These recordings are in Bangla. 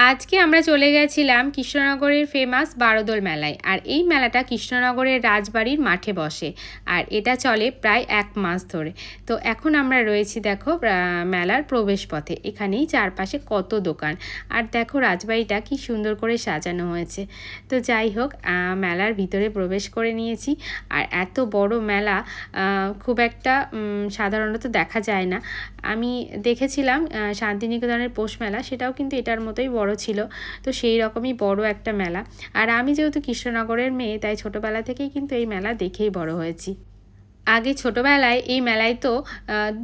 আজকে আমরা চলে গেছিলাম কৃষ্ণনগরের ফেমাস বারোদোল মেলায়। আর এই মেলাটা কৃষ্ণনগরের রাজবাড়ির মাঠে বসে আর এটা চলে প্রায় 1 মাস ধরে। তো এখন আমরা রয়েছি দেখো মেলার প্রবেশ পথে। এখানেই চারপাশে কত দোকান আর দেখো রাজবাড়িটা কি সুন্দর করে সাজানো হয়েছে। তো যাই হোক, মেলার ভিতরে প্রবেশ করে নিয়েছি। আর এত বড় মেলা খুব একটা সাধারণত দেখা যায় না। আমি দেখেছিলাম শান্তিনিকেতনের পৌষ মেলা, সেটাও কিন্তু এটার মতোই বড় ছিল। তো সেই রকমই বড় একটা মেলা। আর আমি যেহেতু কৃষ্ণনগরের মেয়ে, তাই ছোটোবেলা থেকেই কিন্তু এই মেলা দেখেই বড় হয়েছি। আগে ছোটোবেলায় এই মেলায় তো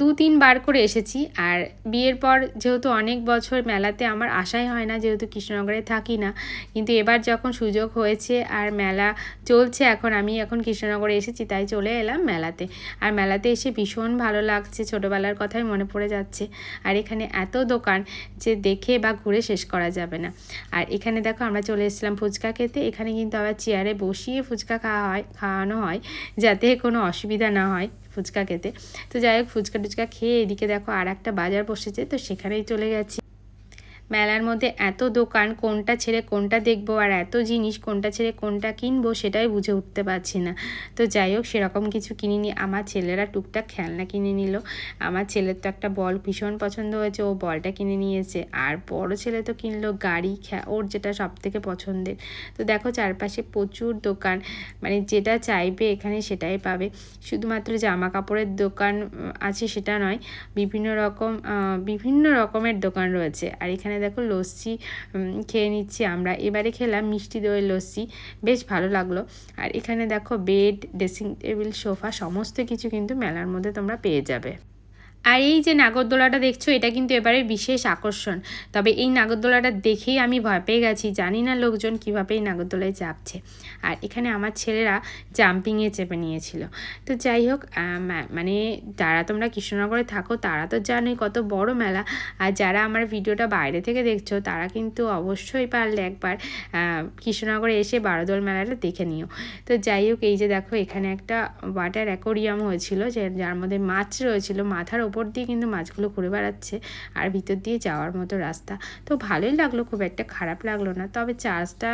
2-3 বার করে এসেছি। আর বিয়ের পর যেহেতু অনেক বছর মেলাতে আমার আসাই হয় না, যেহেতু কৃষ্ণনগরে থাকি না। কিন্তু এবার যখন সুযোগ হয়েছে আর মেলা চলছে, আমি এখন কৃষ্ণনগরে এসেছি, তাই চলে এলাম মেলাতে। আর মেলাতে এসে ভীষণ ভালো লাগছে, ছোটোবেলার কথাই মনে পড়ে যাচ্ছে। আর এখানে এত দোকান যে দেখে বা ঘুরে শেষ করা যাবে না। আর এখানে দেখো আমরা চলে এসেছিলাম ফুচকা খেতে। এখানে কিন্তু আবার চেয়ারে বসিয়ে ফুচকা খাওয়ানো হয়, যাতে কোনো অসুবিধা না হয় ফুচকা খেতে। তো যাই হোক, ফুচকা টুচকা খেয়ে এদিকে দেখো আর একটা বাজার বসেছে, তো সেখানেই চলে গেছি। মেলার মধ্যে এত দোকান, কোনটা ছেড়ে কোনটা দেখবো, আর এত জিনিস কোনটা ছেড়ে কোনটা কিনবো সেটাই বুঝে উঠতে পারছি না। তো যাই হোক, সেরকম কিছু কিনিনি। আমার ছেলেরা টুকটাক খেলনা কিনে নিল। আমার ছেলের তো একটা বল ভীষণ পছন্দ হয়েছে, ও বলটা কিনে নিয়েছে। আর বড় ছেলে তো কিনলো গাড়ি, ওর যেটা সব থেকে পছন্দের। তো দেখো চারপাশে প্রচুর দোকান, মানে যেটা চাইবে এখানে সেটাই পাবে। শুধুমাত্র জামা কাপড়ের দোকান আছে সেটা নয়, বিভিন্ন রকমের দোকান রয়েছে। আর এখানে দেখো লস্যি খেয়ে নিচ্ছি আমরা। এবারে খেলাম মিষ্টি দই লস্যি, বেশ ভালো লাগলো। আর এখানে দেখো বেড, ড্রেসিং টেবিল, সোফা সমস্ত কিছু কিন্তু মেলার মধ্যে তোমরা পেয়ে যাবে। আর এই যে নাগরদোলাটা দেখছো, এটা কিন্তু এবারে বিশেষ আকর্ষণ। তবে এই নাগরদোলাটা দেখেই আমি ভয় পেয়ে গেছি, জানি না লোকজন কীভাবে এই নাগরদোলায় চাপছে। আর এখানে আমার ছেলেরা জাম্পিংয়ে চেপে নিয়েছিল। তো যাই হোক, মানে যারা তোমরা কৃষ্ণনগরে থাকো তারা তো জানোই কত বড় মেলা। আর যারা আমার ভিডিওটা বাইরে থেকে দেখছো তারা কিন্তু অবশ্যই পারলে একবার কৃষ্ণনগরে এসে বারোদোল মেলাটা দেখে নিও। তো যাই হোক, এই যে দেখো এখানে একটা ওয়াটার অ্যাকোরিয়াম হয়েছিল, যার মধ্যে মাছ রয়েছিল। মাথার ওপর দিয়ে কিন্তু মাছগুলো ঘুরে বেড়াচ্ছে আর ভিতর দিয়ে যাওয়ার মতো রাস্তা। তো ভালোই লাগলো, খুব একটা খারাপ লাগলো না। তবে চার্জটা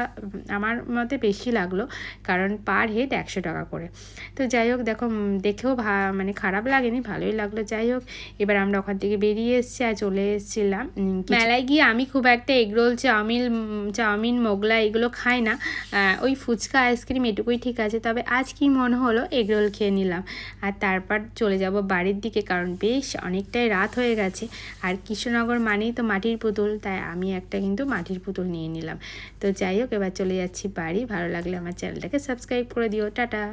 আমার মতে বেশি লাগলো, কারণ পার হেড 100 টাকা করে। তো যাই হোক, দেখেও মানে খারাপ লাগেনি, ভালোই লাগলো। যাই হোক, এবার আমরা ওখান থেকে বেরিয়ে এসেছি আর চলে এসেছিলাম মেলায় গিয়ে। আমি খুব একটা এগরোল, চাউমিন, মোগলাই এগুলো খাই না। ওই ফুচকা, আইসক্রিম এটুকুই ঠিক আছে। তবে আজ কি মনে হলো, এগরোল খেয়ে নিলাম। আর তারপর চলে যাব বাড়ির দিকে, কারণ বেশ অনেকটাই রাত হয়ে গেছে। আর কৃষ্ণনগর মানেই তো মাটির পুতুল, তাই আমি একটা কিন্তু মাটির পুতুল নিয়ে নিলাম। তো যাই হোক, এবার চলে যাচ্ছি বাড়ি। ভালো লাগলে আমার চ্যানেলটাকে সাবস্ক্রাইব করে দিও। টাটা।